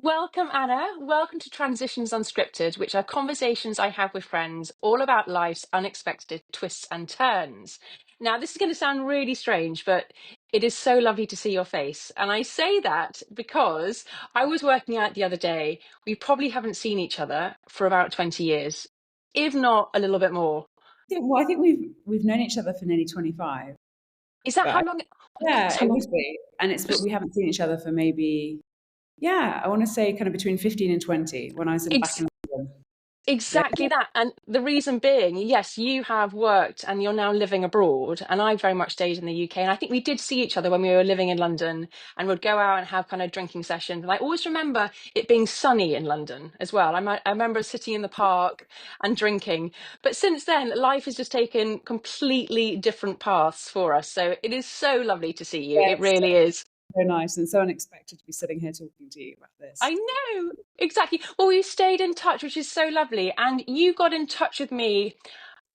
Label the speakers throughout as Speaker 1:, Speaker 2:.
Speaker 1: Welcome, Anna. Welcome to Transitions Unscripted, which are conversations I have with friends all about life's unexpected twists and turns. Now, this is going to sound really strange, but it is so lovely to see your face. And I say that because I was working out the other day, we probably haven't seen each other for about 20 years, if not a little bit more.
Speaker 2: I think we've known each other for nearly 25,
Speaker 1: Is that
Speaker 2: but
Speaker 1: how long? Oh, that's
Speaker 2: yeah,
Speaker 1: how
Speaker 2: it
Speaker 1: long.
Speaker 2: would be. And it's but we haven't seen each other for maybe, yeah, I want to say kind of between 15 and 20 when I was back in London. Yeah,
Speaker 1: Exactly that. And the reason being, yes, you have worked and you're now living abroad, and I very much stayed in the UK. And I think we did see each other when we were living in London and would go out and have kind of drinking sessions. And I always remember it being sunny in London as well. I remember sitting in the park and drinking. But since then, life has just taken completely different paths for us. So it is so lovely to see you.
Speaker 2: yeah,
Speaker 1: It
Speaker 2: it's so,
Speaker 1: really is.
Speaker 2: so nice and so unexpected to be sitting here talking to you about this.
Speaker 1: I know, exactly. Well, we've stayed in touch, which is so lovely. And you got in touch with me,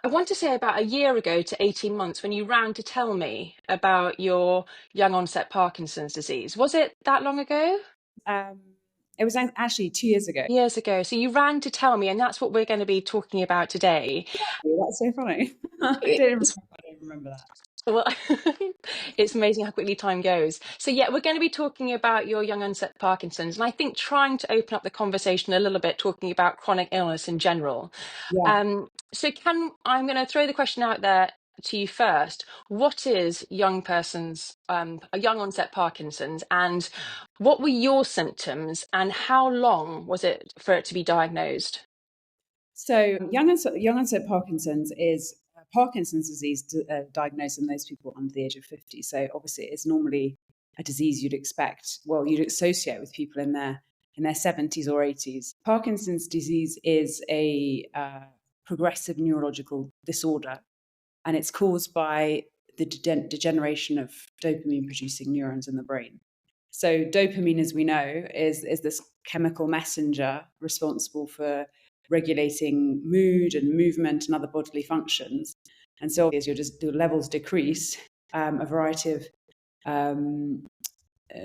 Speaker 1: I want to say about a year ago to 18 months when you ran to tell me about your young onset Parkinson's disease. Was it that long ago?
Speaker 2: Um, it was actually 2 years ago.
Speaker 1: Years ago. So you ran to tell me, and that's what we're going to be talking about today.
Speaker 2: That's so funny.
Speaker 1: It's
Speaker 2: I don't remember that.
Speaker 1: Well, it's amazing how quickly time goes. So, yeah, we're going to be talking about your young onset Parkinson's, and I think trying to open up the conversation a little bit, talking about chronic illness in general.
Speaker 2: Yeah.
Speaker 1: I'm going to throw the question out there to you first. What is a young onset Parkinson's, and what were your symptoms, and how long was it for it to be diagnosed?
Speaker 2: So young onset Parkinson's is Parkinson's disease diagnosed in those people under the age of 50. So obviously it's normally a disease you'd associate with people in their 70s or 80s. Parkinson's disease is a progressive neurological disorder, and it's caused by the degeneration of dopamine producing neurons in the brain. So dopamine, as we know, is this chemical messenger responsible for regulating mood and movement and other bodily functions. And so as your levels decrease, a variety of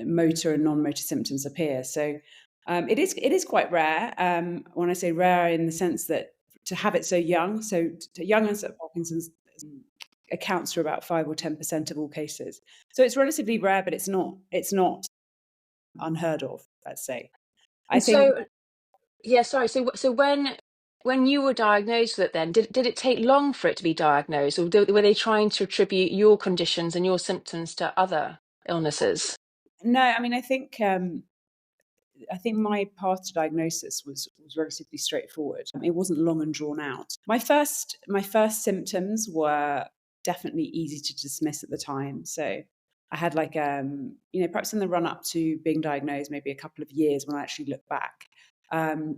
Speaker 2: motor and non-motor symptoms appear. So it is quite rare. When I say rare, in the sense that to have it so young, so to young onset Parkinson's accounts for about 5 or 10% of all cases. So it's relatively rare, but it's not unheard of. Let's say. I
Speaker 1: And
Speaker 2: think
Speaker 1: so, yeah, sorry. So when you were diagnosed with it, then did it take long for it to be diagnosed, or were they trying to attribute your conditions and your symptoms to other illnesses?
Speaker 2: no. I mean, I think my path to diagnosis was relatively straightforward. It wasn't long and drawn out. My first symptoms were definitely easy to dismiss at the time. So I had perhaps in the run up to being diagnosed, maybe a couple of years when I actually look back,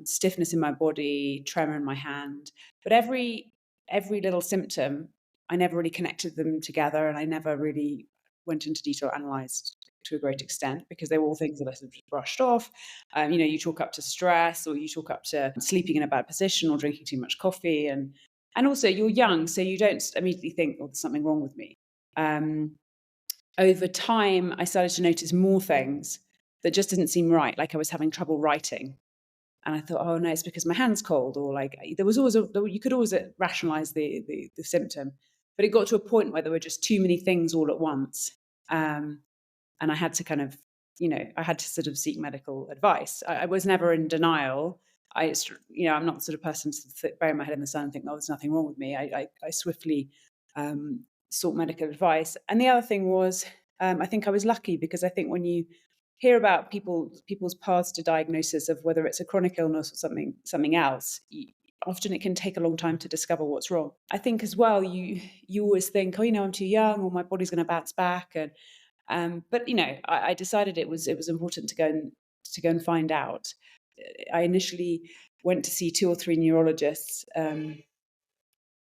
Speaker 2: stiffness in my body, tremor in my hand, but every little symptom, I never really connected them together, and I never really went into detail, analysed to a great extent, because they were all things that I sort of just brushed off. You chalk up to stress, or you chalk up to sleeping in a bad position, or drinking too much coffee, and also you're young, so you don't immediately think, "Oh, there's something wrong with me." Over time, I started to notice more things that just didn't seem right, like I was having trouble writing, and I thought, "Oh no, it's because my hand's cold," or like there was always you could always rationalize the symptom, but it got to a point where there were just too many things all at once. Um, and I had to I had to sort of seek medical advice. I was never in denial. I'm not the sort of person to bury my head in the sand and think, "Oh, there's nothing wrong with me." I swiftly sought medical advice. And the other thing was, I think I was lucky, because I think when you hear about people's paths to diagnosis of whether it's a chronic illness or something else, often it can take a long time to discover what's wrong. I think as well, you always think, "Oh, I'm too young, or my body's going to bounce back," but I decided it was important to go and find out. I initially went to see 2 or 3 neurologists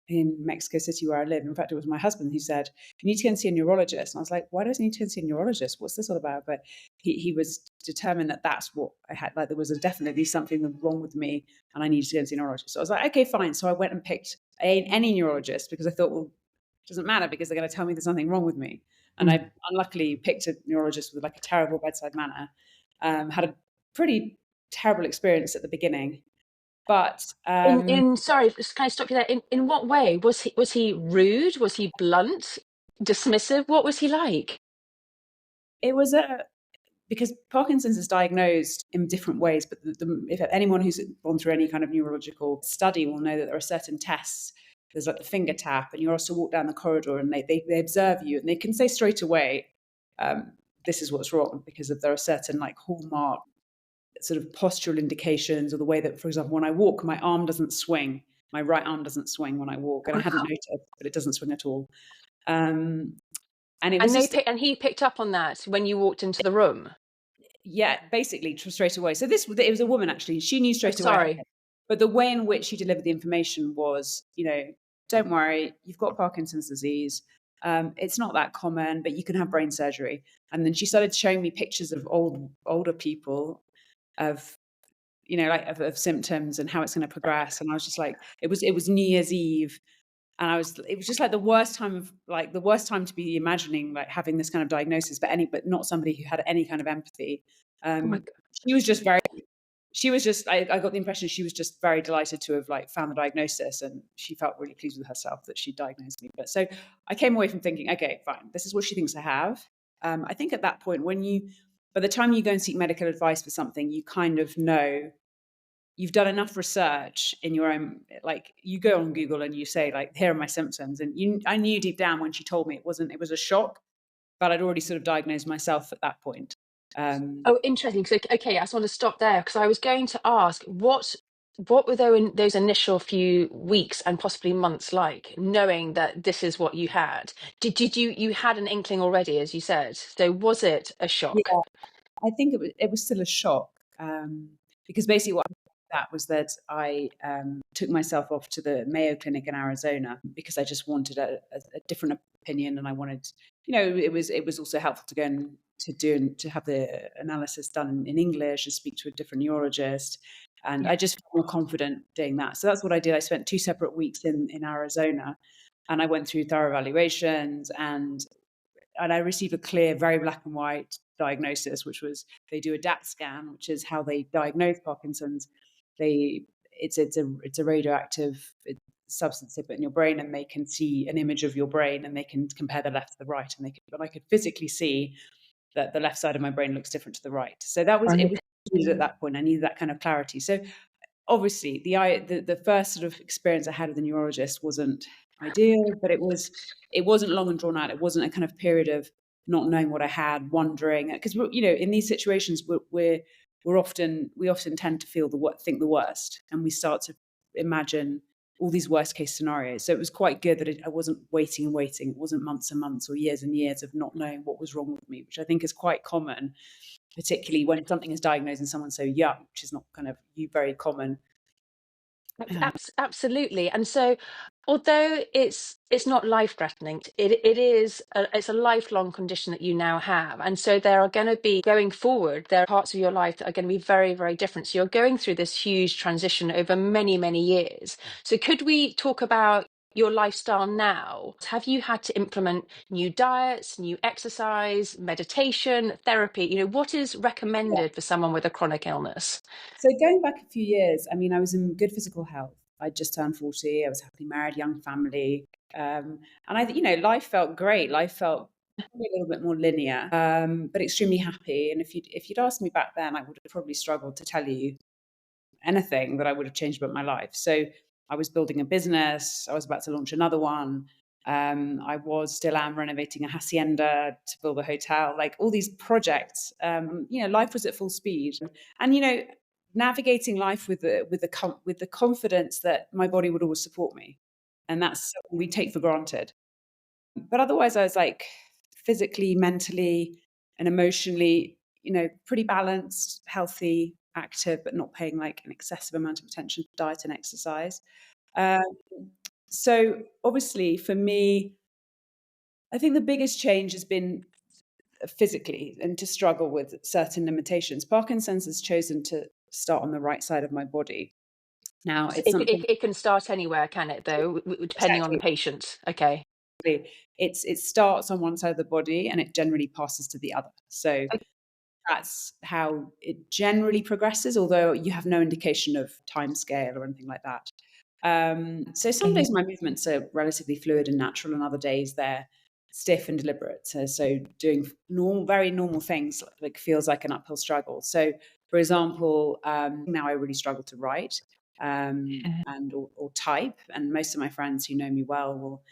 Speaker 2: in Mexico City, where I live. In fact, it was my husband who said, "You need to go and see a neurologist." And I was like, "Why do I need to go and see a neurologist? What's this all about?" But he was determined that that's what I had. Like, there was definitely something wrong with me, and I needed to go and see a neurologist. So I was like, "Okay, fine." So I went and picked any neurologist, because I thought, well, it doesn't matter, because they're going to tell me there's nothing wrong with me. And I unluckily picked a neurologist with like a terrible bedside manner. Had a pretty terrible experience at the beginning. But
Speaker 1: In sorry, can I stop you there? In what way was he rude? Was he blunt, dismissive? What was he like?
Speaker 2: it was because Parkinson's is diagnosed in different ways. But if anyone who's gone through any kind of neurological study will know that there are certain tests. There's like the finger tap, and you're also walk down the corridor, and they observe you, and they can say straight away, this is what's wrong, because if there are certain like hallmark sort of postural indications, or the way that, for example, when I walk, my arm doesn't swing. My right arm doesn't swing when I walk, and I hadn't noticed, but it doesn't swing at all. Um, and it was just,
Speaker 1: And he picked up on that when you walked into the room.
Speaker 2: yeah, basically straight away. So it was a woman actually. She knew
Speaker 1: Oh,
Speaker 2: straight away.
Speaker 1: sorry.
Speaker 2: But the way in which she delivered the information was, don't worry, you've got Parkinson's disease. It's not that common, but you can have brain surgery. And then she started showing me pictures of older people of, of symptoms and how it's going to progress. And I was just like, it was New Year's Eve. And it was just like the worst time to be imagining like having this kind of diagnosis, but not somebody who had any kind of empathy.
Speaker 1: Oh my
Speaker 2: Um, she was just very, she was just, I got the impression she was just very delighted to have like found the diagnosis, and she felt really pleased with herself that she diagnosed me. But so I came away from thinking, okay, fine, this is what she thinks I have. I think at that point, by the time you go and seek medical advice for something, you kind of know you've done enough research in your own, like you go on Google and you say like, here are my symptoms. And I knew deep down when she told me it was a shock, but I'd already sort of diagnosed myself at that point.
Speaker 1: Oh, interesting. So, okay, I just want to stop there because I was going to ask what were those initial few weeks and possibly months like, knowing that this is what you had? Did you had an inkling already, as you said? So was it a shock?
Speaker 2: Yeah, I think it was still a shock, because basically what that was that I took myself off to the Mayo Clinic in Arizona because I just wanted a different opinion, and I wanted, it was also helpful to go and to have the analysis done in English and speak to a different neurologist, and
Speaker 1: Yeah.
Speaker 2: I just felt more confident doing that. So that's what I did. I spent 2 separate weeks in Arizona, and I went through thorough evaluations, and I received a clear, very black and white diagnosis, which was they do a DAT scan, which is how they diagnose Parkinson's. It's a radioactive substance they put in your brain, and they can see an image of your brain, and they can compare the left to the right, but I could physically see that the left side of my brain looks different to the right. So it
Speaker 1: Right.
Speaker 2: was needed at that point. I needed that kind of clarity. So obviously the first sort of experience I had with a neurologist wasn't ideal, but it wasn't long and drawn out. It wasn't a kind of period of not knowing what I had, wondering, because in these situations we often tend to think the worst, and we start to imagine all these worst case scenarios. So it was quite good that I wasn't waiting and waiting. It wasn't months and months or years and years of not knowing what was wrong with me, which I think is quite common, particularly when something is diagnosed in someone so young, which is not kind of very common.
Speaker 1: Absolutely. And so, although it's not life threatening, it's a lifelong condition that you now have. And so there are going to be going forward, there are parts of your life that are going to be very, very different. So you're going through this huge transition over many, many years. So could we talk about your lifestyle now? Have you had to implement new diets, new exercise, meditation, therapy? What is
Speaker 2: Yeah.
Speaker 1: recommended for someone with a chronic illness?
Speaker 2: So going back a few years, I mean, I was in good physical health. I just turned 40. I was happily married, young family. And life felt great. Life felt probably a little bit more linear, but extremely happy. And if you'd asked me back then, I would have probably struggled to tell you anything that I would have changed about my life. So I was building a business. I was about to launch another one. I still am renovating a hacienda to build a hotel, like all these projects. Life was at full speed, and navigating life with the confidence that my body would always support me, and that's something we take for granted. But otherwise, I was like physically, mentally, and emotionally, pretty balanced, healthy, active, but not paying like an excessive amount of attention to diet and exercise. Um, so obviously, for me, I think the biggest change has been physically, and to struggle with certain limitations. Parkinson's has chosen to start on the right side of my body. Now,
Speaker 1: So
Speaker 2: it's something
Speaker 1: it can start anywhere, can it, though, depending on the
Speaker 2: exactly.
Speaker 1: patient? Okay.
Speaker 2: It starts on one side of the body and it generally passes to the other. So that's how it generally progresses, although you have no indication of timescale or anything like that. So some
Speaker 1: Mhm.
Speaker 2: days my movements are relatively fluid and natural, and other days they're stiff and deliberate. So doing normal, very normal things like feels like an uphill struggle. So, for example, now I really struggle to write and or type, and most of my friends who know me well will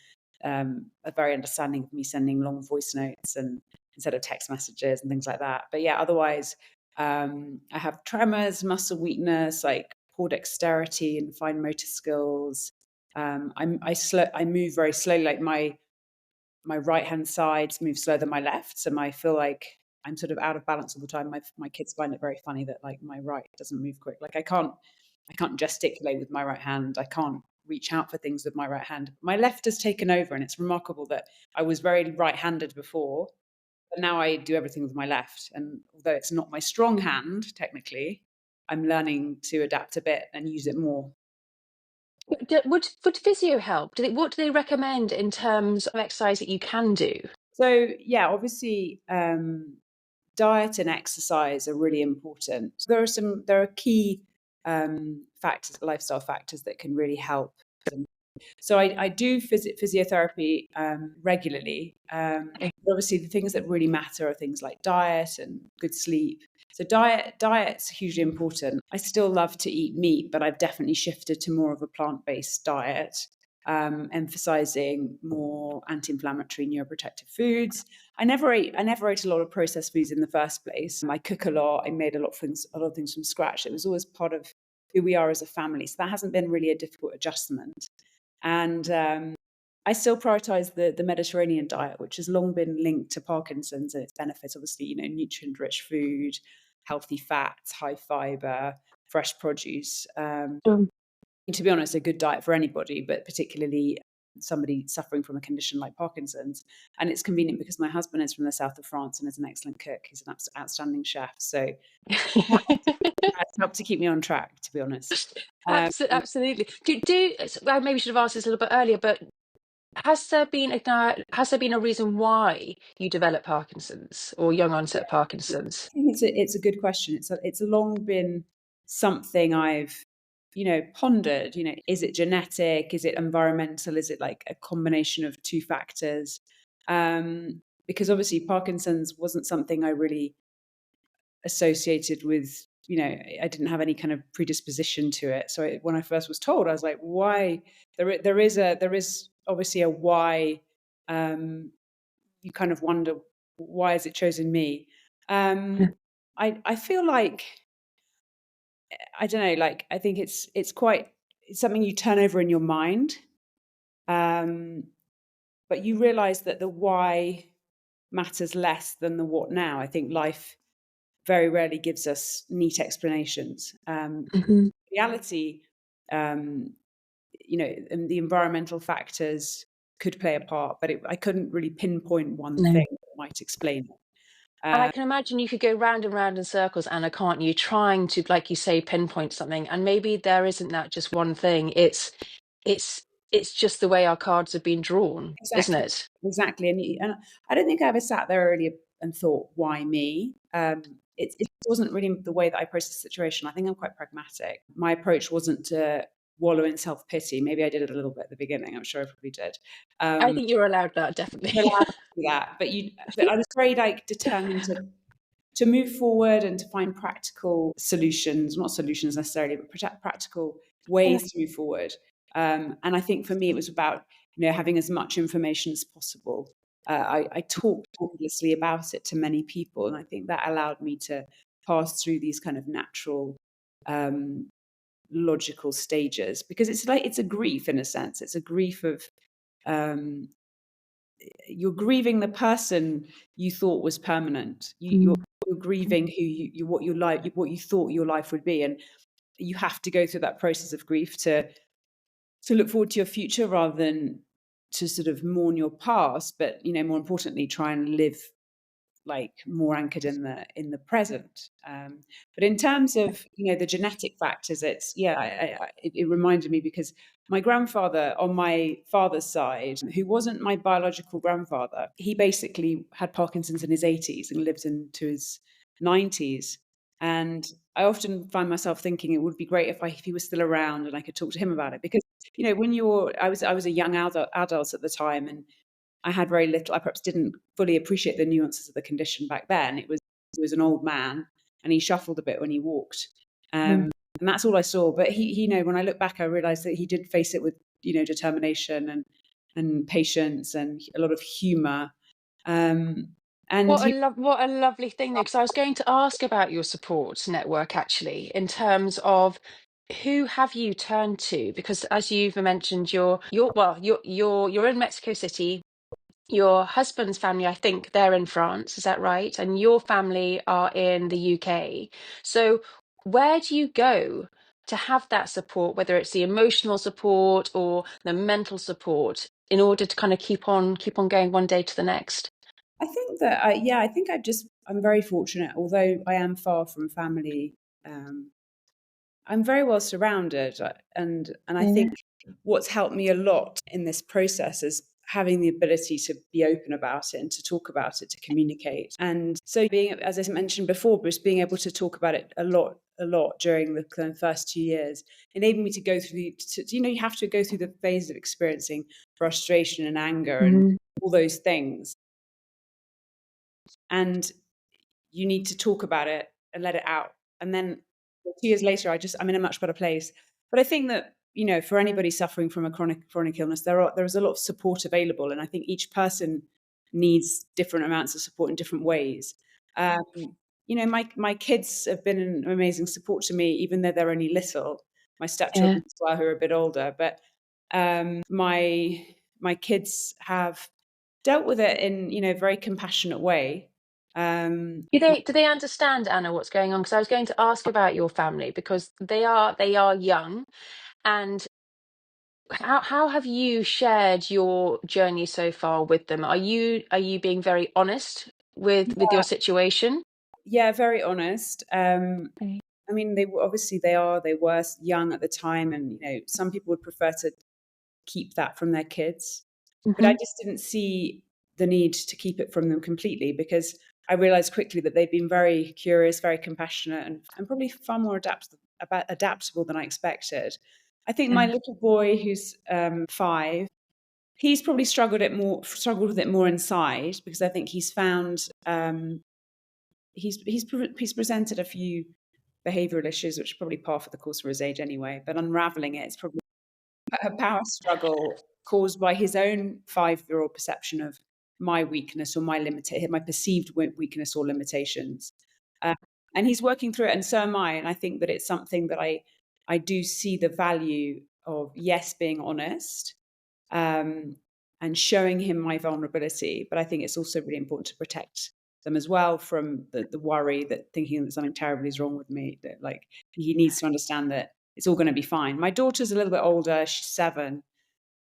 Speaker 2: are very understanding of me sending long voice notes and instead of text messages and things like that. But yeah, otherwise, I have tremors, muscle weakness, like poor dexterity and fine motor skills. I move very slowly. Like my right hand side moves slower than my left, so I feel like I'm sort of out of balance all the time. My kids find it very funny that like my right doesn't move quick. Like I can't gesticulate with my right hand. I can't reach out for things with my right hand. My left has taken over, and it's remarkable that I was very right-handed before, but now I do everything with my left. And although it's not my strong hand, technically, I'm learning to adapt a bit and use it more.
Speaker 1: Would physio help? What do they recommend in terms of exercise that you can do?
Speaker 2: So yeah, obviously, diet and exercise are really important. There are key factors, lifestyle factors that can really help. So I do physiotherapy regularly. But obviously, the things that really matter are things like diet and good sleep. So diet's hugely important. I still love to eat meat, but I've definitely shifted to more of a plant-based diet, emphasizing more anti-inflammatory neuroprotective foods. I never ate a lot of processed foods in the first place. I cook a lot. I made a lot of things from scratch. It was always part of who we are as a family. So that hasn't been really a difficult adjustment. And I still prioritize the Mediterranean diet, which has long been linked to Parkinson's and its benefits. Obviously, nutrient-rich food, healthy fats, high fiber, fresh produce.
Speaker 1: Mm.
Speaker 2: To be honest, a good diet for anybody, but particularly somebody suffering from a condition like Parkinson's. And it's convenient because my husband is from the south of France and is an excellent cook. He's an outstanding chef. So it's helped to keep me on track, to be honest. Um,
Speaker 1: Absolutely. I maybe should have asked this a little bit earlier, but has there been a reason why you developed Parkinson's or young onset Parkinson's?
Speaker 2: I think it's a good question. It's long been something I've pondered. Is it genetic? Is it environmental? Is it like a combination of two factors? Because obviously Parkinson's wasn't something I really associated with. I didn't have any kind of predisposition to it. So when I first was told, I was like, why? There is obviously a why. You kind of wonder, why has it chosen me? I feel like, I don't know, like I think it's something you turn over in your mind, um, but you realize that the why matters less than the what now. I think life very rarely gives us neat explanations.
Speaker 1: Mhm.
Speaker 2: Reality, um, and the environmental factors could play a part, but I couldn't really pinpoint one
Speaker 1: No.
Speaker 2: thing that might explain it.
Speaker 1: And I
Speaker 2: Uh,
Speaker 1: can imagine you could go round and round in circles, Anna, can't you? Trying to, like you say, pinpoint something. And maybe there isn't that just one thing. It's it's just the way our cards have been drawn, isn't
Speaker 2: Exactly,
Speaker 1: it?
Speaker 2: exactly, and I don't think I ever sat there earlier and thought, "Why me?" It wasn't really the way that I processed the situation. I think I'm quite pragmatic. My approach wasn't to wallow in self-pity. Maybe I did it a little bit at the beginning. I'm sure I probably did.
Speaker 1: I
Speaker 2: Um,
Speaker 1: think you're allowed that,
Speaker 2: you're
Speaker 1: definitely.
Speaker 2: allowed to do that, but I was very, like, determined to move forward and to find practical solutions, not solutions necessarily, but practical ways to move forward. And I think for me, it was about having as much information as possible. I talked endlessly about it to many people, and I think that allowed me to pass through these kind of natural, um, logical stages because it's a grief in a sense. It's a grief of um, you're grieving the person you thought was permanent.
Speaker 1: Mm.
Speaker 2: You're grieving who what your life, what you thought your life would be, and you have to go through that process of grief to look forward to your future rather than to sort of mourn your past. But more importantly, try and live like more anchored in the present. But in terms of the genetic factors, it's yeah, it reminded me because my grandfather on my father's side, who wasn't my biological grandfather, he basically had Parkinson's in his 80s and lived into his 90s. And I often find myself thinking it would be great if he was still around and I could talk to him about it. Because, when I was a young adult at the time, and I had very little. I perhaps didn't fully appreciate the nuances of the condition back then. He was an old man, and he shuffled a bit when he walked,
Speaker 1: Mm.
Speaker 2: and that's all I saw. But when I look back, I realised that he did face it with determination and patience and a lot of humour. Um, and
Speaker 1: What a lovely thing, though, because I was going to ask about your support network actually, in terms of who have you turned to? Because as you've mentioned, you're in Mexico City. Your husband's family, I think they're in France, is that right? And your family are in the UK. So where do you go to have that support, whether it's the emotional support or the mental support, in order to kind of keep on going one day to the next?
Speaker 2: I think that I think I'm very fortunate, although I am far from family. Um, I'm very well surrounded, and I think what's helped me a lot in this process is having the ability to be open about it and to talk about it, to communicate. And so being, as I mentioned before, just being able to talk about it a lot during the kind of first 2 years enabled me to go through you have to go through the phase of experiencing frustration and anger and
Speaker 1: Mhm.
Speaker 2: all those things. And you need to talk about it and let it out. And then 2 years later, I'm in a much better place. But I think that, for anybody suffering from a chronic illness, there is a lot of support available. And I think each person needs different amounts of support in different ways. My kids have been an amazing support to me, even though they're only little. My
Speaker 1: Yeah.
Speaker 2: stepchildren as well, who are a bit older. But my kids have dealt with it in, a very compassionate way. Um,
Speaker 1: Do they understand, Anna, what's going on? Because I was going to ask about your family, because they are young. And how have you shared your journey so far with them? Are you being very honest with your situation?
Speaker 2: yeah, very honest.
Speaker 1: Okay.
Speaker 2: I mean, they were young at the time, and some people would prefer to keep that from their kids, but I
Speaker 1: Hmm.
Speaker 2: just didn't see the need to keep it from them completely, because I realized quickly that they've been very curious, very compassionate, and probably far more adaptable than I expected. I think my
Speaker 1: Yeah.
Speaker 2: little boy, who's 5, he's probably struggled with it more inside, because I think he's found he's presented a few behavioral issues, which are probably par for the course for his age anyway. But unraveling it is probably a power struggle caused by his own 5-year-old perception of my weakness or my perceived weakness or limitations. Uh, and he's working through it, and so am I. And I think that it's something that I do see the value of, yes, being honest, um, and showing him my vulnerability. But I think it's also really important to protect them as well from the worry that thinking that something terribly is wrong with me. That, like, he needs to understand that it's all going to be fine. My daughter's a little bit older; she's 7,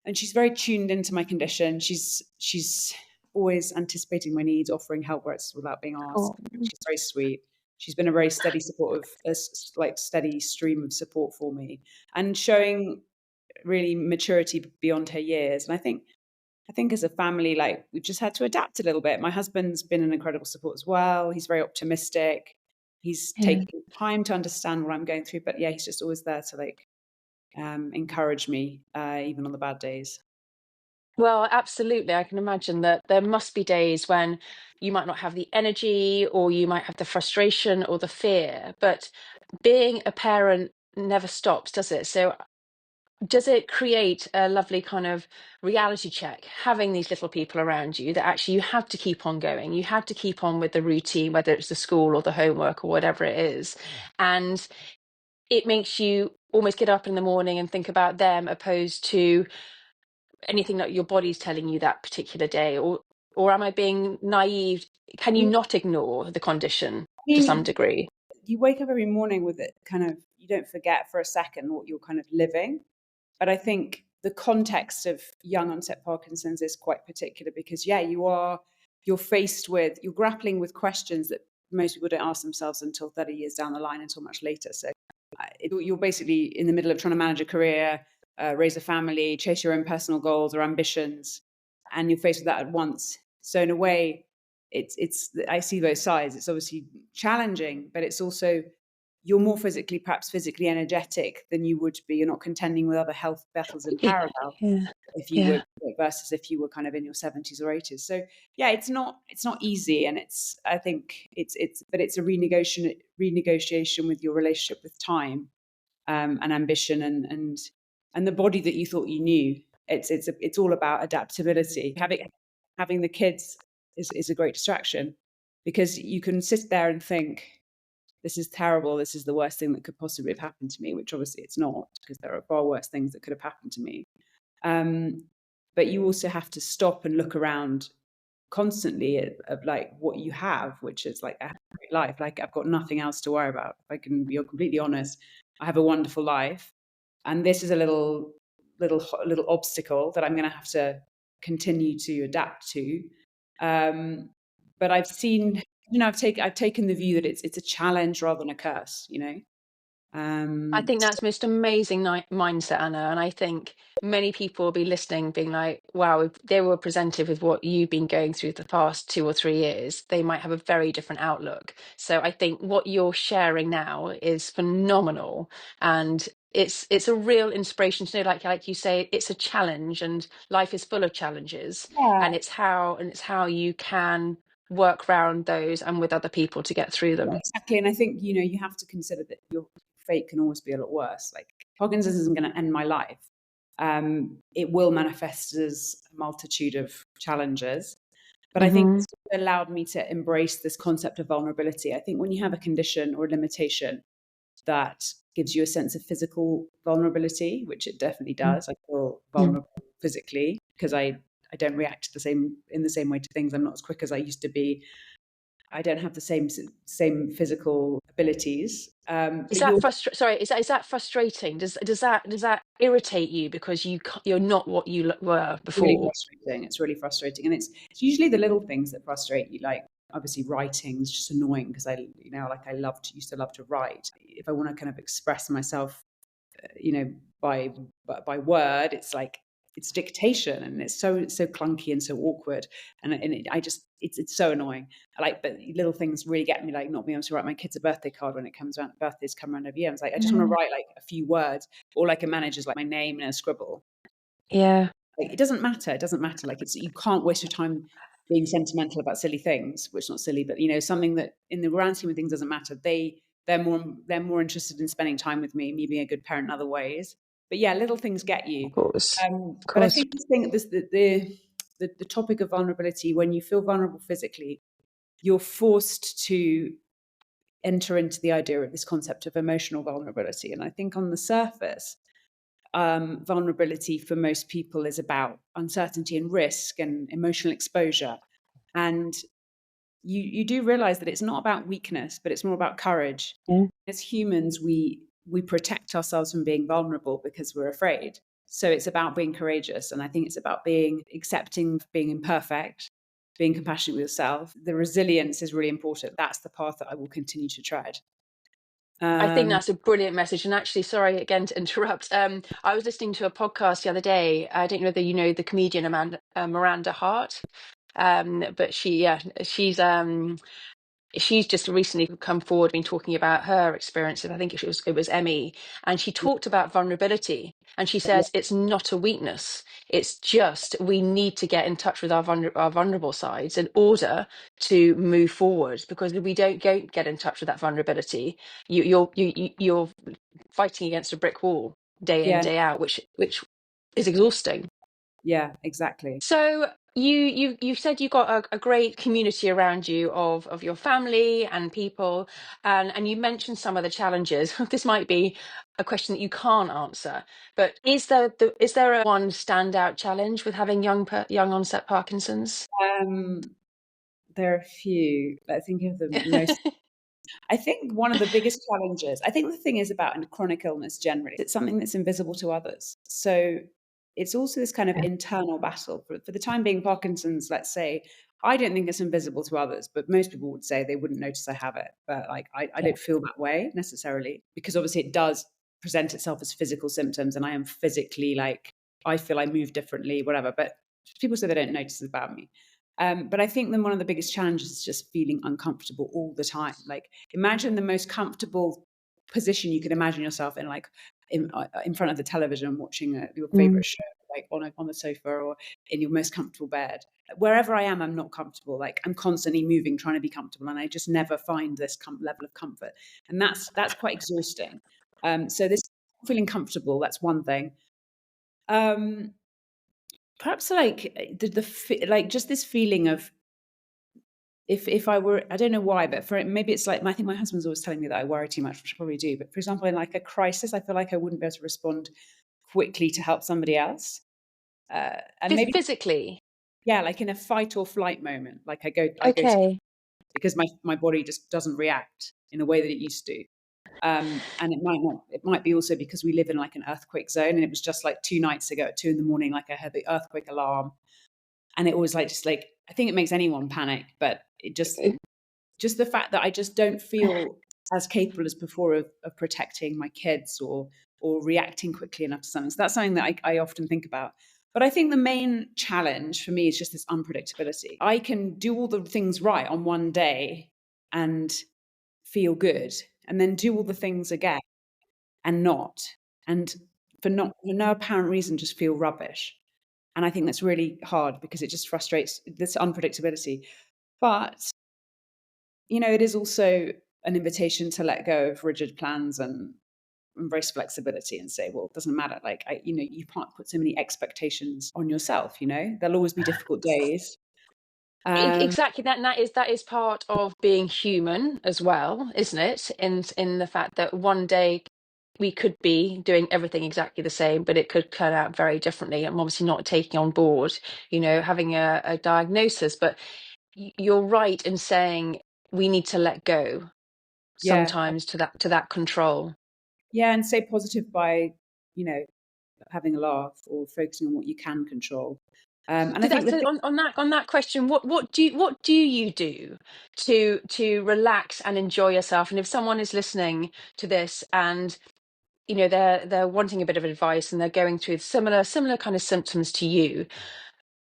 Speaker 2: and she's very tuned into my condition. She's always anticipating my needs, offering help where it's without being asked.
Speaker 1: Oh,
Speaker 2: She's very sweet. She's been a very steady supportive, steady stream of support for me, and showing really maturity beyond her years. And I think as a family, like, we've just had to adapt a little bit. My husband's been an incredible support as well. He's very optimistic. He's
Speaker 1: yeah.
Speaker 2: taking time to understand what I'm going through, but yeah, he's just always there to, like, encourage me, even on the bad days.
Speaker 1: Well, absolutely. I can imagine that there must be days when you might not have the energy, or you might have the frustration or the fear, but being a parent never stops, does it? So does it create a lovely kind of reality check, having these little people around you, that actually you have to keep on going, you have to keep on with the routine, whether it's the school or the homework or whatever it is, and it makes you almost get up in the morning and think about them, opposed to anything that your body's telling you that particular day? Or am I being naive? Can you
Speaker 2: I
Speaker 1: not ignore the condition to some
Speaker 2: mean,
Speaker 1: degree?
Speaker 2: you wake up every morning with it kind of, you don't forget for a second what you're kind of living. But I think the context of young onset Parkinson's is quite particular, because, yeah, you're grappling with questions that most people don't ask themselves until 30 years down the line, until much later. So you're basically in the middle of trying to manage a career, raise a family, chase your own personal goals or ambitions, and you're faced with that at once. So in a way, it's I see both sides. It's obviously challenging, but it's also, you're more perhaps physically energetic than you would be. You're not contending with other health battles in parallel
Speaker 1: Yeah.
Speaker 2: if you were,
Speaker 1: Yeah.
Speaker 2: versus if you were kind of in your 70s or 80s. So yeah, it's not easy, and I think but it's a renegotiation with your relationship with time, and ambition, and the body that you thought you knew. It's all about adaptability. Having the kids is a great distraction, because you can sit there and think, this is terrible, this is the worst thing that could possibly have happened to me, which obviously it's not, because there are far worse things that could have happened to me. um, but you also have to stop and look around constantly of like what you have, which is like a great life. Like, I've got nothing else to worry about. If I can be completely honest, I have a wonderful life, and this is a little obstacle that I'm going to have to continue to adapt to. Um, but I've seen, I've taken the view that it's a challenge rather than a curse.
Speaker 1: I think
Speaker 2: So
Speaker 1: that's most amazing mindset, Anna. And I think many people will be listening, being like, wow, if they were presented with what you've been going through the past 2 or 3 years, they might have a very different outlook. So I think what you're sharing now is phenomenal. And it's a real inspiration to know, like you say, it's a challenge and life is full of challenges.
Speaker 2: yeah,
Speaker 1: And it's how you can work around those and with other people to get through them.
Speaker 2: exactly. And I think, you have to consider that your fate can always be a lot worse. Like, Parkinson's isn't going to end my life. It will manifest as a multitude of challenges. But I think
Speaker 1: Hmm.
Speaker 2: it's allowed me to embrace this concept of vulnerability. I think when you have a condition or a limitation that gives you a sense of physical vulnerability, which it definitely does. I feel vulnerable physically because I don't react in the same way to things. I'm not as quick as I used to be. I don't have the same physical abilities.
Speaker 1: Is
Speaker 2: But
Speaker 1: that
Speaker 2: you're
Speaker 1: Sorry, is that frustrating? Does that irritate you because you're not what you were
Speaker 2: really
Speaker 1: before?
Speaker 2: frustrating. It's really frustrating, and it's usually the little things that frustrate you. Like, obviously writing is just annoying because I used to love to write. If I want to kind of express myself, you know, by by word, it's like it's dictation, and it's so clunky and so awkward, it's so annoying. But little things really get me, like not being able to write my kids a birthday card when it comes around. Birthdays come around every year. I just want to
Speaker 1: Mm.
Speaker 2: write like a few words. All I can manage is like my name and a scribble.
Speaker 1: Yeah,
Speaker 2: Like, it doesn't matter. It doesn't matter. Like, you can't waste your time being sentimental about silly things, which is not silly, but something that in the grand scheme of things doesn't matter. They're more interested in spending time with me being a good parent in other ways. But yeah, little things get
Speaker 1: of
Speaker 2: you.
Speaker 1: course, of
Speaker 2: But I
Speaker 1: course.
Speaker 2: think the topic of vulnerability, when you feel vulnerable physically, you're forced to enter into the idea of this concept of emotional vulnerability. And I think on the surface, vulnerability for most people is about uncertainty and risk and emotional exposure. And you do realize that it's not about weakness, but it's more about courage.
Speaker 1: Yeah.
Speaker 2: As humans, we protect ourselves from being vulnerable because we're afraid. So it's about being courageous. And I think it's about being imperfect, being compassionate with yourself. The resilience is really important. That's the path that I will continue to tread.
Speaker 1: I think
Speaker 2: Um,
Speaker 1: that's a brilliant message. And actually, sorry again to interrupt. I was listening to a podcast the other day. I don't know whether you know the comedian Miranda Hart, but she's just recently come forward, been talking about her experiences. I think it was Emmy, and she talked about vulnerability. And she
Speaker 2: yeah,
Speaker 1: says it's not a weakness. It's just we need to get in touch with our vulnerable sides in order to move forward. Because if we don't get in touch with that vulnerability, you're fighting against a brick wall day in
Speaker 2: yeah,
Speaker 1: day out, which is exhausting.
Speaker 2: yeah, exactly.
Speaker 1: So you said you got a great community around you of your family and people, and you mentioned some of the challenges. This might be a question that you can't answer, but is there a one standout challenge with having young onset Parkinson's?
Speaker 2: Um, there are a few. I think of the most. I think one of the biggest challenges, I think the thing is about a chronic illness generally, it's something that's invisible to others. So it's also this kind of
Speaker 1: Yeah.
Speaker 2: internal battle. For the time being, Parkinson's, let's say, I don't think it's invisible to others, but most people would say they wouldn't notice I have it. But like, I
Speaker 1: Yeah.
Speaker 2: don't feel that way necessarily, because obviously it does present itself as physical symptoms, and I am physically like, I feel I move differently, whatever. But people say they don't notice it about me. But I think then one of the biggest challenges is just feeling uncomfortable all the time. Like, imagine the most comfortable position you can imagine yourself in, like in front of the television watching your
Speaker 1: Mm.
Speaker 2: favorite show, like on the sofa or in your most comfortable bed. Wherever I am, I'm not comfortable. Like, I'm constantly moving, trying to be comfortable, and I just never find this level of comfort, and that's quite exhausting. So this feeling comfortable, that's one thing. Um, Perhaps like like just this feeling of, if I were, I don't know why, but for maybe it's like, I think my husband's always telling me that I worry too much, which I probably do. But for example, in like a crisis, I feel like I wouldn't be able to respond quickly to help somebody else. And maybe,
Speaker 1: Physically.
Speaker 2: yeah, like in a fight or flight moment, like I go to,
Speaker 1: Okay.
Speaker 2: because my body just doesn't react in the way that it used to. And it might not, it might be also because we live in like an earthquake zone, and it was just like 2 nights ago at 2 in the morning, like I heard the earthquake alarm, and it was like, just like, I think it makes anyone panic, but it just the fact that I just don't feel as capable as before of protecting my kids, or reacting quickly enough to something. So that's something that I often think about. But I think the main challenge for me is just this unpredictability. I can do all the things right on one day and feel good, and then do all the things again and not, and for no apparent reason just feel rubbish. And I think that's really hard because it just frustrates this unpredictability. But it is also an invitation to let go of rigid plans and embrace flexibility and say, well, it doesn't matter. Like, you can't put so many expectations on yourself. There'll always be difficult days. Um,
Speaker 1: Exactly that, and that is part of being human as well, isn't it? In the fact that one day we could be doing everything exactly the same, but it could turn out very differently. I'm obviously not taking on board, having a diagnosis, but you're right in saying we need to let go
Speaker 2: yeah,
Speaker 1: sometimes to that control.
Speaker 2: yeah, and stay positive by, you know, having a laugh or focusing on what you can control. And I
Speaker 1: So
Speaker 2: think
Speaker 1: that's
Speaker 2: the thing,
Speaker 1: on that question. What do you do to relax and enjoy yourself? And if someone is listening to this and they're wanting a bit of advice and they're going through similar kind of symptoms to you,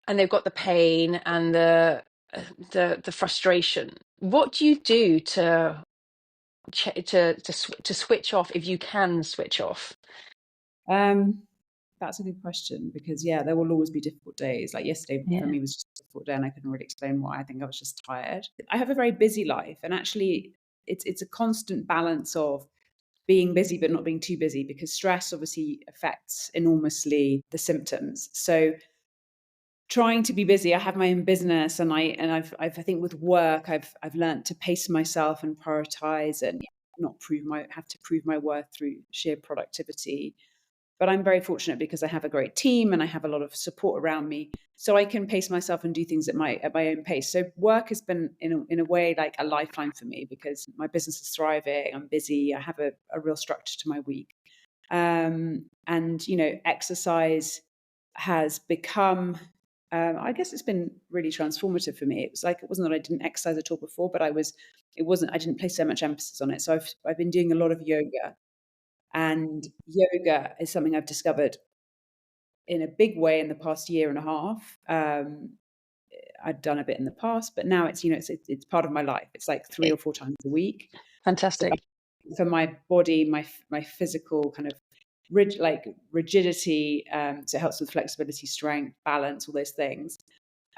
Speaker 1: and they've got the pain and the frustration, what do you do to switch off if you can switch off?
Speaker 2: um, that's a good question, because yeah, there will always be difficult days. Like yesterday for
Speaker 1: Yeah.
Speaker 2: me was just a difficult day, and I couldn't really explain why. I think I was just tired. I have a very busy life, and actually, it's a constant balance of being busy but not being too busy, because stress obviously affects enormously the symptoms. So trying to be busy, I have my own business, and I think with work, I've learned to pace myself and prioritize, and not have to prove my worth through sheer productivity. But I'm very fortunate because I have a great team and I have a lot of support around me, so I can pace myself and do things at my own pace. So work has been in a way like a lifeline for me, because my business is thriving. I'm busy. I have a real structure to my week. And exercise has become, I guess it's been really transformative for me. It was like, it wasn't that I didn't exercise at all before, but I didn't place so much emphasis on it. So I've been doing a lot of yoga, and yoga is something I've discovered in a big way in the past year and a half. I'd done a bit in the past, but now it's part of my life. It's like three
Speaker 1: Eh,
Speaker 2: or four times a week. So
Speaker 1: Fantastic.
Speaker 2: for my body, my physical kind of rigidity, so it helps with flexibility, strength, balance, all those things.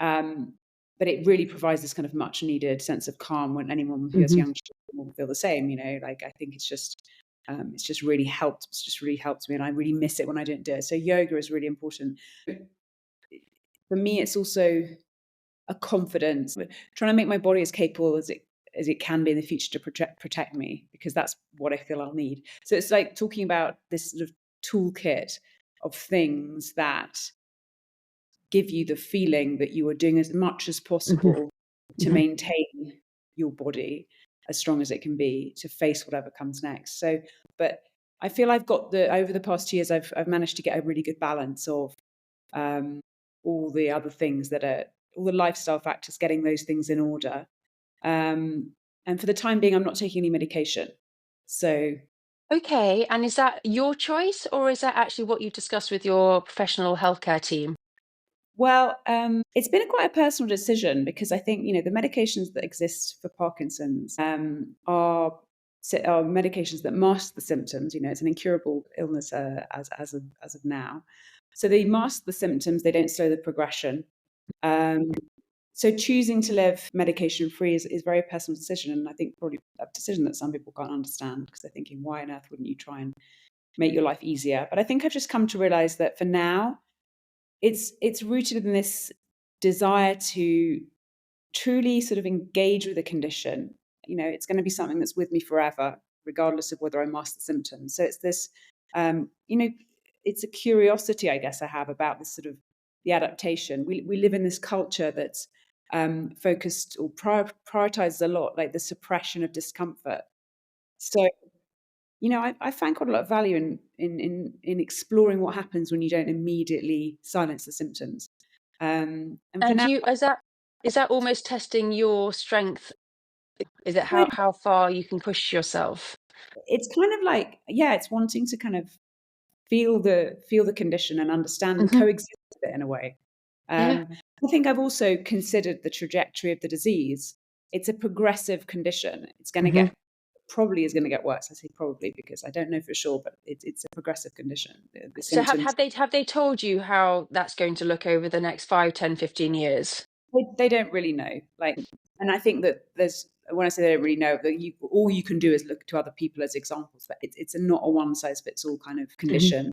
Speaker 2: Um, but it really provides this kind of much needed sense of calm when anyone who has
Speaker 1: Hmm.
Speaker 2: young children will feel the same. Like, I think it's just really helped. It's just really helped me, and I really miss it when I don't do it. So yoga is really important for me. It's also a confidence, trying to make my body as capable as it can be in the future to protect me, because that's what I feel I'll need. So it's like talking about this sort of toolkit of things that give you the feeling that you are doing as much as
Speaker 1: Hmm.
Speaker 2: possible to
Speaker 1: Hmm.
Speaker 2: maintain your body as strong as it can be to face whatever comes next. So, but I feel I've got over the past 2 years, I've managed to get a really good balance of um, all the other things that are all the lifestyle factors, getting those things in order. Um, and for the time being, I'm not taking any medication. So
Speaker 1: Okay, and is that your choice, or is that actually what you discussed with your professional healthcare team?
Speaker 2: Well, it's been quite a personal decision because I think, the medications that exist for Parkinson's are medications that mask the symptoms. It's an incurable illness as of now. So they mask the symptoms, they don't slow the progression. Um, so choosing to live medication free is a very personal decision. And I think probably a decision that some people can't understand because they're thinking, why on earth wouldn't you try and make your life easier? But I think I've just come to realize that for now, it's rooted in this desire to truly sort of engage with a condition. It's going to be something that's with me forever, regardless of whether I master the symptoms. So it's this, um, you know, it's a curiosity, I guess, I have about this sort of the adaptation. We live in this culture that's focused or prioritizes a lot, like the suppression of discomfort. So I find quite a lot of value in exploring what happens when you don't immediately silence the symptoms. And for
Speaker 1: And
Speaker 2: now,
Speaker 1: you, is that almost testing your strength? Is it
Speaker 2: kind
Speaker 1: how far you can push yourself?
Speaker 2: it's kind of like, yeah, it's wanting to kind of feel the condition and understand and
Speaker 1: Hmm.
Speaker 2: coexist with it in a way.
Speaker 1: Yeah.
Speaker 2: I think I've also considered the trajectory of the disease. It's a progressive condition. It's going to
Speaker 1: Hmm.
Speaker 2: get probably is going to get worse. I say probably because I don't know for sure, but it's a progressive condition. The
Speaker 1: So
Speaker 2: symptoms
Speaker 1: have they told you how that's going to look over the next 5, 10, 15 years?
Speaker 2: they don't really know. Like, and I think that there's when I say they don't really know, that all you can do is look to other people as examples. But it's not a one size fits all kind of
Speaker 1: Hmm.
Speaker 2: condition.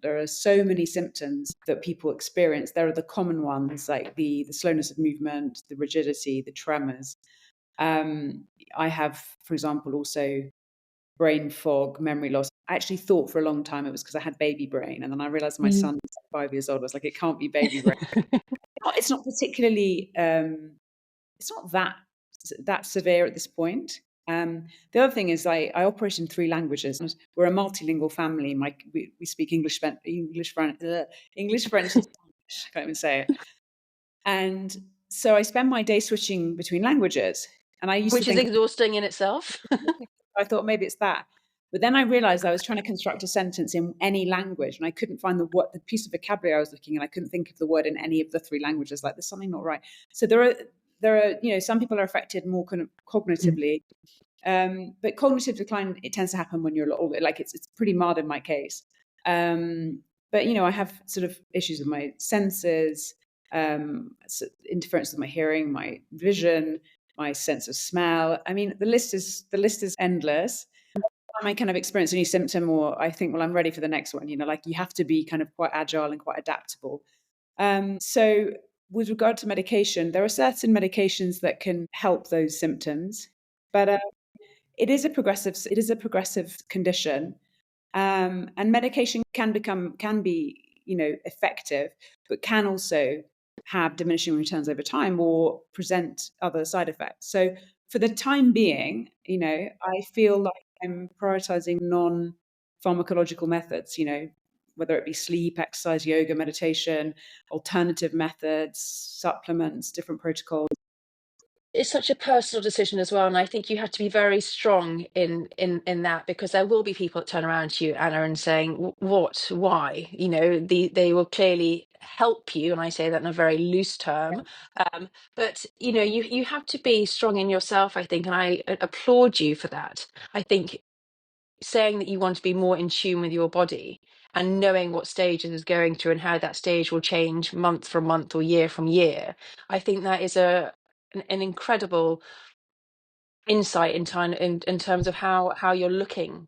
Speaker 2: There are so many symptoms that people experience. There are the common ones like the slowness of movement, the rigidity, the tremors. Um, I have, for example, also brain fog, memory loss. I actually thought for a long time it was because I had baby brain, and then I realized my
Speaker 1: Mm.
Speaker 2: son was 5 years old. I was like, it can't be baby brain. It's not particularly. It's not that severe at this point. The other thing is I operate in three languages. We're a multilingual family. We speak English, French, and Spanish. I can't even say it. And so I spend my day switching between languages. And I used to
Speaker 1: Which is
Speaker 2: think
Speaker 1: exhausting in itself.
Speaker 2: I thought maybe it's that. But then I realized I was trying to construct a sentence in any language, and I couldn't find the piece of vocabulary I was looking, and I couldn't think of the word in any of the three languages. Like, there's something not right. So there are some people are affected more kind of
Speaker 1: Mm.
Speaker 2: cognitively, but cognitive decline, it tends to happen when you're a lot older. Like, it's pretty mild in my case. But I have sort of issues with my senses, interference with my hearing, my vision, my sense of smell. I mean, the list is endless. I kind of experience a new symptom, or I think, well, I'm ready for the next one. Like, you have to be kind of quite agile and quite adaptable. So with regard to medication, there are certain medications that can help those symptoms, but it is a progressive condition, and medication can be effective, but can also have diminishing returns over time or present other side effects. So for the time being, I feel like I'm prioritizing non-pharmacological methods. Whether it be sleep, exercise, yoga, meditation, alternative methods, supplements, different protocols.
Speaker 1: It's such a personal decision as well, and I think you have to be very strong in that, because there will be people that turn around to you, Anna, and saying, What, why?" They will clearly help you, and I say that in a very loose term. But you have to be strong in yourself, I think, and I applaud you for that. I think saying that you want to be more in tune with your body and knowing what stage it is going through and how that stage will change month from month or year from year, I think that is an incredible insight in terms of how you're looking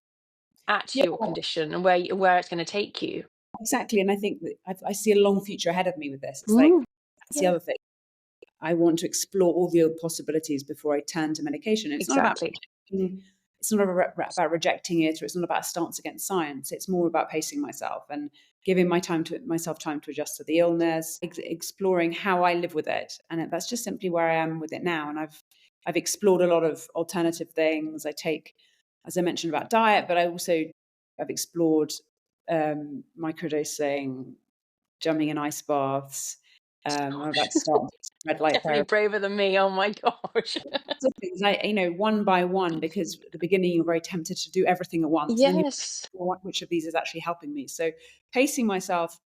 Speaker 1: at
Speaker 2: Yeah,
Speaker 1: your condition and where it's going to take you.
Speaker 2: exactly. And I think that I see a long future ahead of me with this. It's like,
Speaker 1: Mm.
Speaker 2: that's the
Speaker 1: Yeah,
Speaker 2: other thing. I want to explore all the other possibilities before I turn to medication. It's not about
Speaker 1: exactly.
Speaker 2: it's not about rejecting it, or it's not about a stance against science. It's more about pacing myself and giving myself time to adjust to the illness, exploring how I live with it, and that's just simply where I am with it now. And I've explored a lot of alternative things. I take, as I mentioned about diet, but I've explored microdosing, jumping in ice baths. I'm about to start red light
Speaker 1: Definitely
Speaker 2: therapy.
Speaker 1: braver than me. Oh my gosh.
Speaker 2: Of things, one by one, because at the beginning you're very tempted to do everything at once, and then you
Speaker 1: Yes.
Speaker 2: which of these is actually helping me. So pacing myself,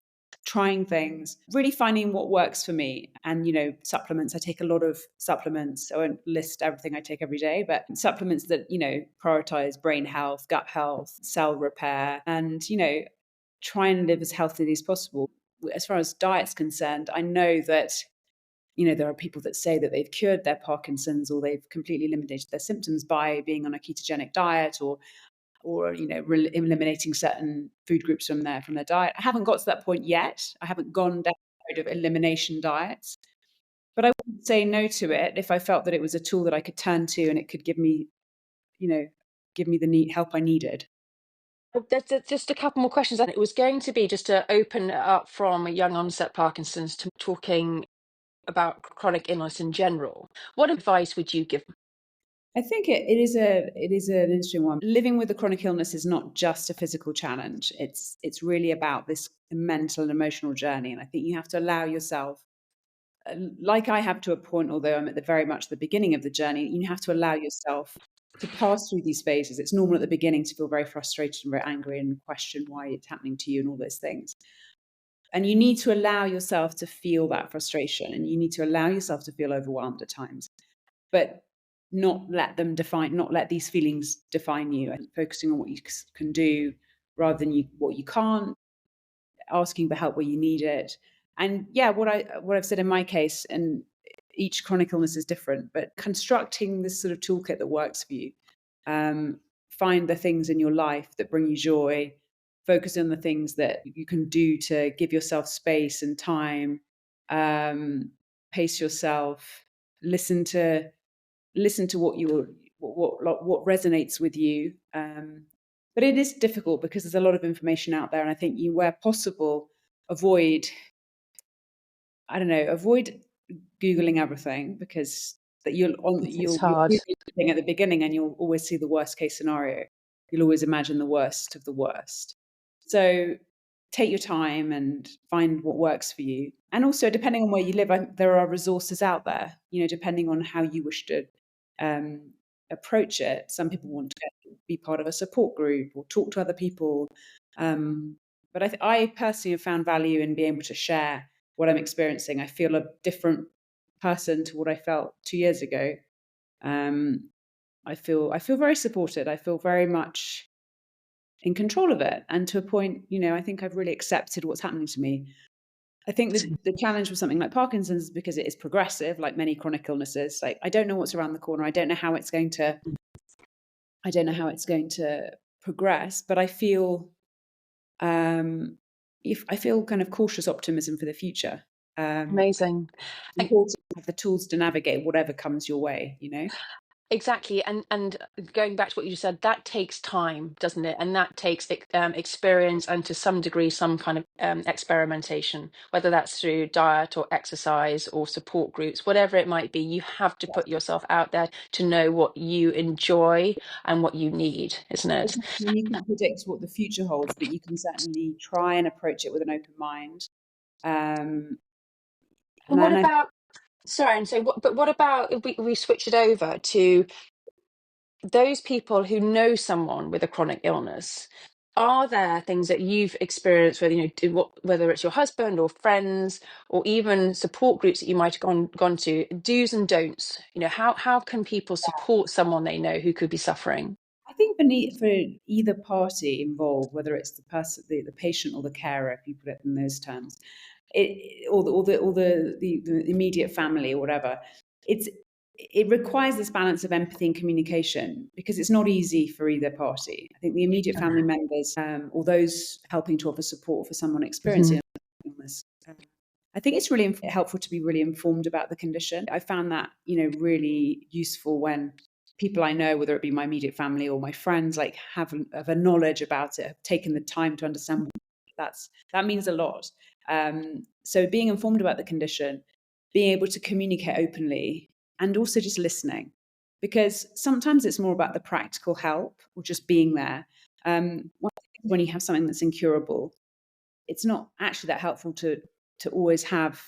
Speaker 2: trying things, really finding what works for me. And, supplements, I take a lot of supplements. I won't list everything I take every day, but supplements that, prioritize brain health, gut health, cell repair, and, try and live as healthily as possible. As far as diet's concerned, I know that, there are people that say that they've cured their Parkinson's or they've completely eliminated their symptoms by being on a ketogenic diet or eliminating certain food groups from their diet. I haven't got to that point yet. I haven't gone down the road of elimination diets, but I wouldn't say no to it if I felt that it was a tool that I could turn to and it could you know, give me the help I needed.
Speaker 1: There's just a couple more questions, and it was going to be just to open it up from a young onset Parkinson's to talking about chronic illness in general. What advice would you give?
Speaker 2: I think it is an interesting one. Living with a chronic illness is not just a physical challenge. It's really about this mental and emotional journey, and I think you have to allow yourself, like I have to a point, although I'm at the very much the beginning of the journey, you have to allow yourself to pass through these phases. It's normal at the beginning to feel very frustrated and very angry and question why it's happening to you and all those things. And you need to allow yourself to feel that frustration and you need to allow yourself to feel overwhelmed at times, but not let these feelings define you and focusing on what you can do rather than what you can't, asking for help where you need it. And yeah, what I've said in my case, and each chronic illness is different, but constructing this sort of toolkit that works for you. Um, Find the things in your life that bring you joy. Focus on the things that you can do to give yourself space and time. Um, Pace yourself. Listen to what resonates with you. But it is difficult because there's a lot of information out there, and I think where possible, avoid avoid googling everything because that
Speaker 1: It's
Speaker 2: you'll
Speaker 1: hard.
Speaker 2: Google everything at the beginning and you'll always see the worst case scenario. You'll always imagine the worst of the worst. So take your time and find what works for you. And also, depending on where you live, there are resources out there. Depending on how you wish to um, approach it. Some people want to be part of a support group or talk to other people. But I personally have found value in being able to share what I'm experiencing. I feel a different person to what I felt 2 years ago. Um, I feel very supported. I feel very much in control of it, and to a point, I think I've really accepted what's happening to me. I think the challenge with something like Parkinson's is because it is progressive, like many chronic illnesses. Like I don't know what's around the corner. I don't know how it's going to. I don't know how it's going to progress, but I feel if I feel kind of cautious optimism for the future.
Speaker 1: Amazing.
Speaker 2: It's important to have the tools to navigate whatever comes your way.
Speaker 1: Exactly, and going back to what you just said, that takes time, doesn't it? And that takes experience and to some degree some kind of experimentation, whether that's through diet or exercise or support groups, whatever it might be. You have to put yourself out there to know what you enjoy and what you need, isn't it?
Speaker 2: Exactly. You can't predict what the future holds, but you can certainly try and approach it with an open mind. Um,
Speaker 1: And
Speaker 2: and
Speaker 1: what
Speaker 2: then I
Speaker 1: about, sorry, and so but what about if we switch it over to those people who know someone with a chronic illness? Are there things that you've experienced, whether whether it's your husband or friends, or even support groups that you might have gone to, do's and don'ts? How can people support someone they know who could be suffering?
Speaker 2: I think for either party involved, whether it's the person, the patient or the carer, if you put it in those terms, or the immediate family or whatever, it requires this balance of empathy and communication because it's not easy for either party. I think the immediate family members, or those helping to offer support for someone
Speaker 1: Mhm.
Speaker 2: experiencing illness. I think it's really helpful to be really informed about the condition. I found that, really useful when people I know, whether it be my immediate family or my friends, like have a knowledge about it, have taken the time to understand that means a lot. So being informed about the condition, being able to communicate openly, and also just listening, because sometimes it's more about the practical help or just being there. When you have something that's incurable, it's not actually that helpful to always have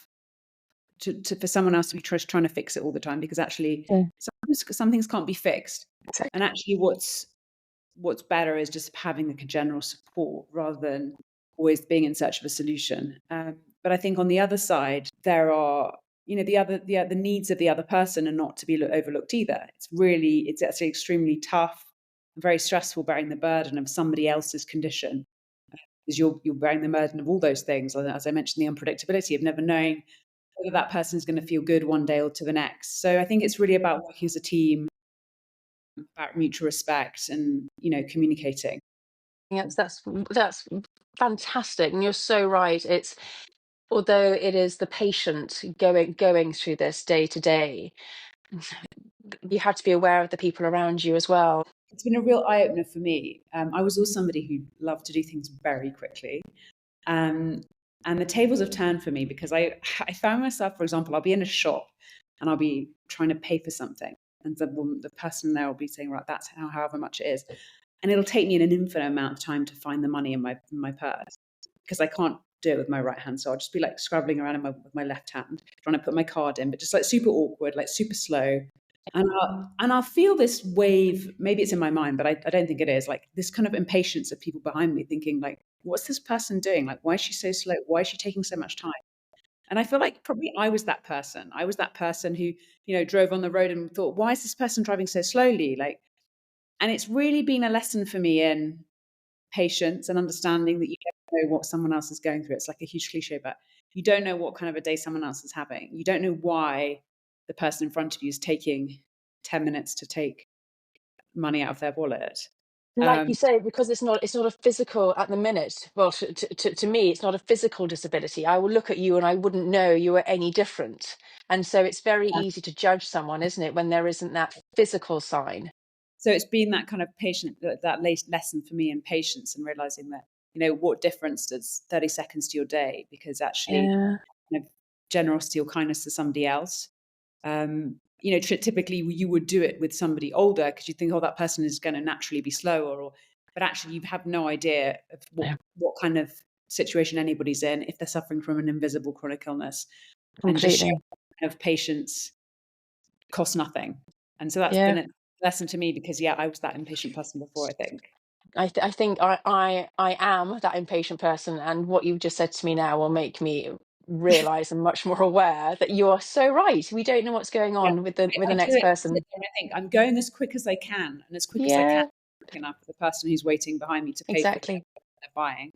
Speaker 2: for someone else to be trying to fix it all the time, because actually
Speaker 1: Yeah,
Speaker 2: sometimes some things can't be fixed, and
Speaker 1: exactly.
Speaker 2: actually what's better is just having like a general support rather than always being in search of a solution. But I think on the other side, there are, the needs of the other person are not to be overlooked either. It's actually extremely tough and very stressful bearing the burden of somebody else's condition, because you're bearing the burden of all those things. As I mentioned, the unpredictability of never knowing whether that person is going to feel good one day or to the next. So I think it's really about working as a team, about mutual respect, and communicating.
Speaker 1: Yes, that's fantastic, and you're so right. It's although it is the patient going through this day to day, you have to be aware of the people around you as well.
Speaker 2: It's been a real eye opener for me. I was always somebody who loved to do things very quickly. Um, and the tables have turned for me because I found myself, for example, I'll be in a shop and I'll be trying to pay for something. And the person there will be saying, right, that's however much it is. And it'll take me an infinite amount of time to find the money in my purse, because I can't do it with my right hand. So I'll just be like scrabbling around with my left hand, trying to put my card in, but just like super awkward, like super slow. And I'll feel this wave, maybe it's in my mind, but I don't think it is, like this kind of impatience of people behind me thinking like, what's this person doing? Like, why is she so slow? Why is she taking so much time? And I feel like probably I was that person. I was that person who, drove on the road and thought, why is this person driving so slowly? Like, and it's really been a lesson for me in patience and understanding that you don't know what someone else is going through. It's like a huge cliche, but you don't know what kind of a day someone else is having. You don't know why the person in front of you is taking 10 minutes to take money out of their wallet.
Speaker 1: Like
Speaker 2: Um,
Speaker 1: you say, because it's not a physical at the minute. Well, to me, it's not a physical disability. I will look at you and I wouldn't know you were any different. And so it's very easy to judge someone, isn't it, when there isn't that physical sign.
Speaker 2: so it's been that kind of that lesson for me in patience, and realizing that, what difference does 30 seconds to your day? Because actually,
Speaker 1: Yeah,
Speaker 2: generosity or kindness to somebody else, typically you would do it with somebody older because you think, oh, that person is going to naturally be slower, but actually you have no idea of
Speaker 1: yeah,
Speaker 2: what kind of situation anybody's in if they're suffering from an invisible chronic illness, and just showing
Speaker 1: completely.
Speaker 2: kind of patience costs nothing. And so that's
Speaker 1: Yeah.
Speaker 2: been a lesson to me because, yeah, I was that impatient person before, I think.
Speaker 1: I think I am that impatient person, and what you've just said to me now will make me realize and much more aware that you are so right. We don't know what's going
Speaker 2: Yeah,
Speaker 1: on with the
Speaker 2: I do
Speaker 1: next
Speaker 2: it. I sit
Speaker 1: person.
Speaker 2: there and I think I'm going as quick as I can, and as quick as I can,
Speaker 1: Yeah,
Speaker 2: quick enough for the person who's waiting behind me to pay for whatever
Speaker 1: exactly,
Speaker 2: they're buying.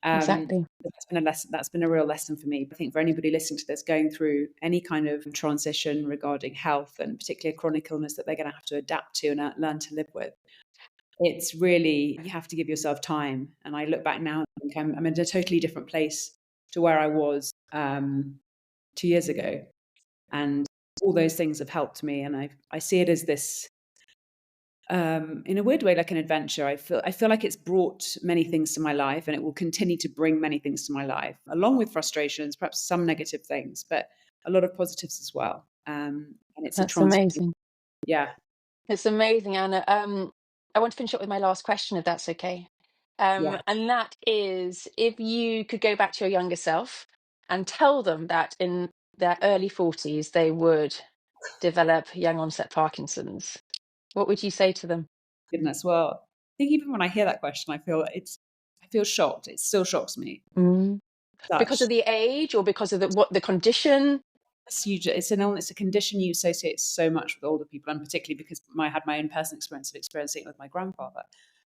Speaker 1: exactly.
Speaker 2: That's been a lesson. That's been a real lesson for me. I think for anybody listening to this, going through any kind of transition regarding health, and particularly a chronic illness that they're going to have to adapt to and learn to live with, it's really, you have to give yourself time. And I look back now and think I'm in a totally different place to where I was 2 years ago, and all those things have helped me. And I see it as this, in a weird way, like an adventure. I feel like it's brought many things to my life, and it will continue to bring many things to my life, along with frustrations, perhaps some negative things, but a lot of positives as well. And it's a
Speaker 1: That's
Speaker 2: trans,
Speaker 1: amazing.
Speaker 2: yeah,
Speaker 1: It's amazing, Anna. I want to finish up with my last question, if that's okay.
Speaker 2: yeah.
Speaker 1: And that is, if you could go back to your younger self and tell them that in their early 40s they would develop young onset Parkinson's, what would you say to them?
Speaker 2: Goodness. Well, I think even when I hear that question, I feel shocked. It still shocks me.
Speaker 1: Mm. Because
Speaker 2: Such
Speaker 1: of the age, or because of the condition?
Speaker 2: it's huge. It's an illness, a condition you associate so much with older people, and particularly because I had my own personal experience of experiencing it with my grandfather.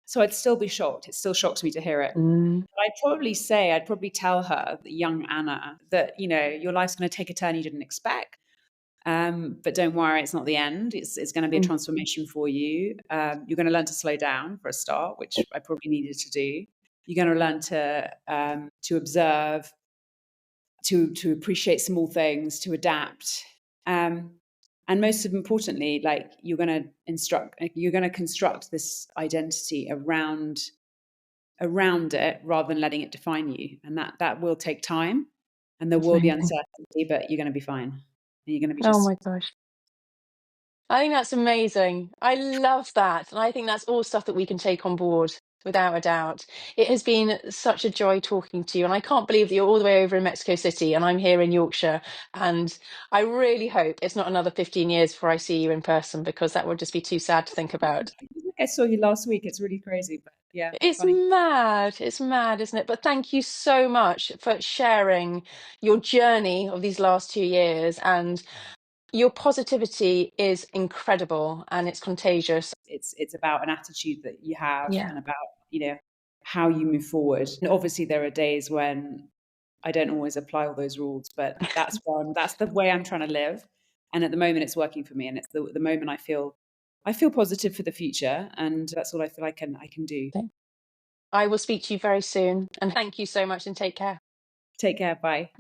Speaker 2: So I'd still be shocked. It still shocks me to hear it.
Speaker 1: Mm.
Speaker 2: I'd probably tell her, the young Anna, that, your life's going to take a turn you didn't expect. But don't worry, it's not the end. It's going to be a
Speaker 1: Mm.
Speaker 2: transformation for you. You're going to learn to slow down for a start, which I probably needed to do. You're going to learn to observe, to appreciate small things, to adapt. Um, and most importantly, like, you're going to construct this identity around it rather than letting it define you. And that will take time, and there
Speaker 1: That's
Speaker 2: will be
Speaker 1: amazing.
Speaker 2: uncertainty, but you're going to be fine. And you're going to be
Speaker 1: Oh
Speaker 2: just,
Speaker 1: my gosh. I think that's amazing. I love that. And I think that's all stuff that we can take on board without a doubt. It has been such a joy talking to you. And I can't believe that you're all the way over in Mexico City and I'm here in Yorkshire. And I really hope it's not another 15 years before I see you in person, because that would just be too sad to think about.
Speaker 2: I saw you last week. It's really crazy, but yeah,
Speaker 1: It's
Speaker 2: funny.
Speaker 1: mad. It's mad, isn't it? But thank you so much for sharing your journey of these last 2 years. And your positivity is incredible and it's contagious.
Speaker 2: It's about an attitude that you have
Speaker 1: Yeah.
Speaker 2: and about, you know, how you move forward. And obviously there are days when I don't always apply all those rules, but that's the way I'm trying to live. And at the moment it's working for me, and it's the moment I feel positive for the future, and that's all I feel I can do.
Speaker 1: I will speak to you very soon. And thank you so much and take care.
Speaker 2: Take care. Bye.